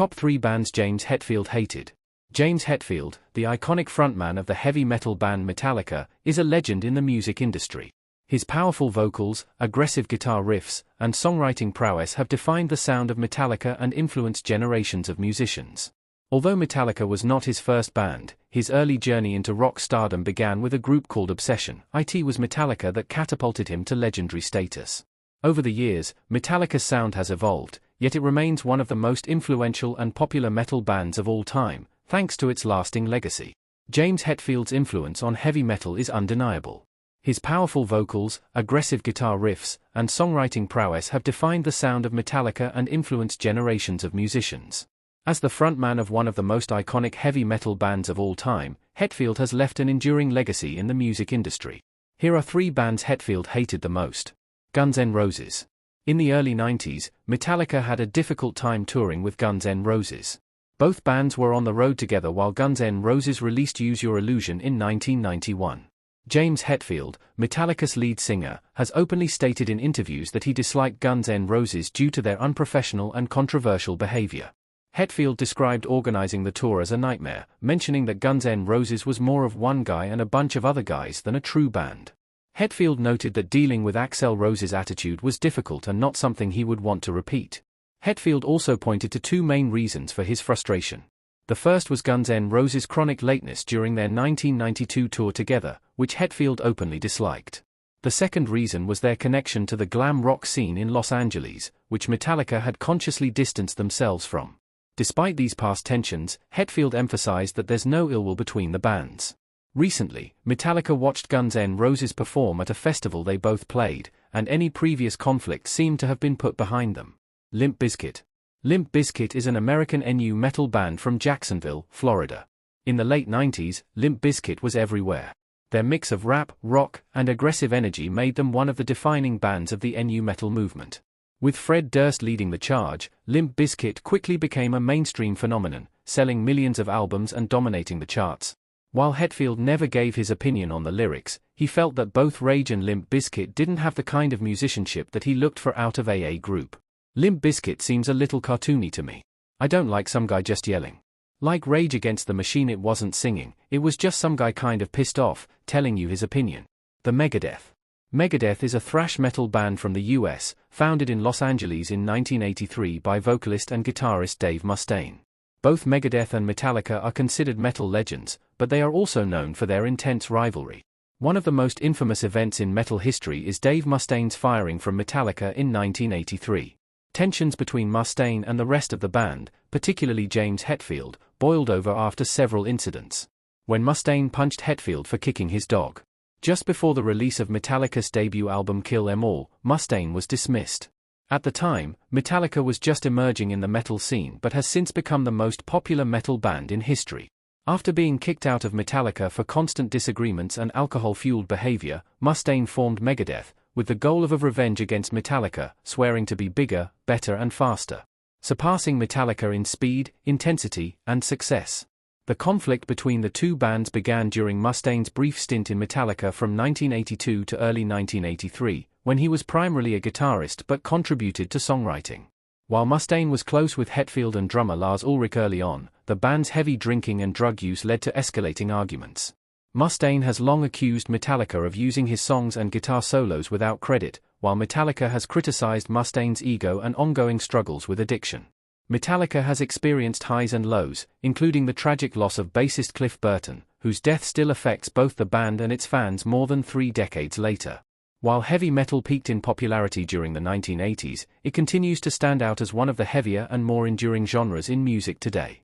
Top 3 bands James Hetfield hated. James Hetfield, the iconic frontman of the heavy metal band Metallica, is a legend in the music industry. His powerful vocals, aggressive guitar riffs, and songwriting prowess have defined the sound of Metallica and influenced generations of musicians. Although Metallica was not his first band, his early journey into rock stardom began with a group called Obsession.It was Metallica that catapulted him to legendary status. Over the years, Metallica's sound has evolved, yet it remains one of the most influential and popular metal bands of all time, thanks to its lasting legacy. James Hetfield's influence on heavy metal is undeniable. His powerful vocals, aggressive guitar riffs, and songwriting prowess have defined the sound of Metallica and influenced generations of musicians. As the frontman of one of the most iconic heavy metal bands of all time, Hetfield has left an enduring legacy in the music industry. Here are 3 bands Hetfield hated the most. Guns N' Roses. In the early 90s, Metallica had a difficult time touring with Guns N' Roses. Both bands were on the road together while Guns N' Roses released Use Your Illusion in 1991. James Hetfield, Metallica's lead singer, has openly stated in interviews that he disliked Guns N' Roses due to their unprofessional and controversial behavior. Hetfield described organizing the tour as a nightmare, mentioning that Guns N' Roses was more of one guy and a bunch of other guys than a true band. Hetfield noted that dealing with Axl Rose's attitude was difficult and not something he would want to repeat. Hetfield also pointed to 2 main reasons for his frustration. The first was Guns N' Roses' chronic lateness during their 1992 tour together, which Hetfield openly disliked. The second reason was their connection to the glam rock scene in Los Angeles, which Metallica had consciously distanced themselves from. Despite these past tensions, Hetfield emphasized that there's no ill will between the bands. Recently, Metallica watched Guns N' Roses perform at a festival they both played, and any previous conflict seemed to have been put behind them. Limp Bizkit. Limp Bizkit is an American nu metal band from Jacksonville, Florida. In the late 90s, Limp Bizkit was everywhere. Their mix of rap, rock, and aggressive energy made them one of the defining bands of the nu metal movement. With Fred Durst leading the charge, Limp Bizkit quickly became a mainstream phenomenon, selling millions of albums and dominating the charts. While Hetfield never gave his opinion on the lyrics, he felt that both Rage and Limp Bizkit didn't have the kind of musicianship that he looked for out of a group. Limp Bizkit seems a little cartoony to me. I don't like some guy just yelling. Like Rage Against the Machine, it wasn't singing, it was just some guy kind of pissed off, telling you his opinion. The Megadeth. Megadeth is a thrash metal band from the US, founded in Los Angeles in 1983 by vocalist and guitarist Dave Mustaine. Both Megadeth and Metallica are considered metal legends, but they are also known for their intense rivalry. One of the most infamous events in metal history is Dave Mustaine's firing from Metallica in 1983. Tensions between Mustaine and the rest of the band, particularly James Hetfield, boiled over after several incidents. When Mustaine punched Hetfield for kicking his dog. Just before the release of Metallica's debut album Kill 'Em All, Mustaine was dismissed. At the time, Metallica was just emerging in the metal scene but has since become the most popular metal band in history. After being kicked out of Metallica for constant disagreements and alcohol-fueled behavior, Mustaine formed Megadeth, with the goal of revenge against Metallica, swearing to be bigger, better and faster, surpassing Metallica in speed, intensity, and success. The conflict between the 2 bands began during Mustaine's brief stint in Metallica from 1982 to early 1983, when he was primarily a guitarist but contributed to songwriting. While Mustaine was close with Hetfield and drummer Lars Ulrich early on, the band's heavy drinking and drug use led to escalating arguments. Mustaine has long accused Metallica of using his songs and guitar solos without credit, while Metallica has criticized Mustaine's ego and ongoing struggles with addiction. Metallica has experienced highs and lows, including the tragic loss of bassist Cliff Burton, whose death still affects both the band and its fans more than 3 decades later. While heavy metal peaked in popularity during the 1980s, it continues to stand out as one of the heavier and more enduring genres in music today.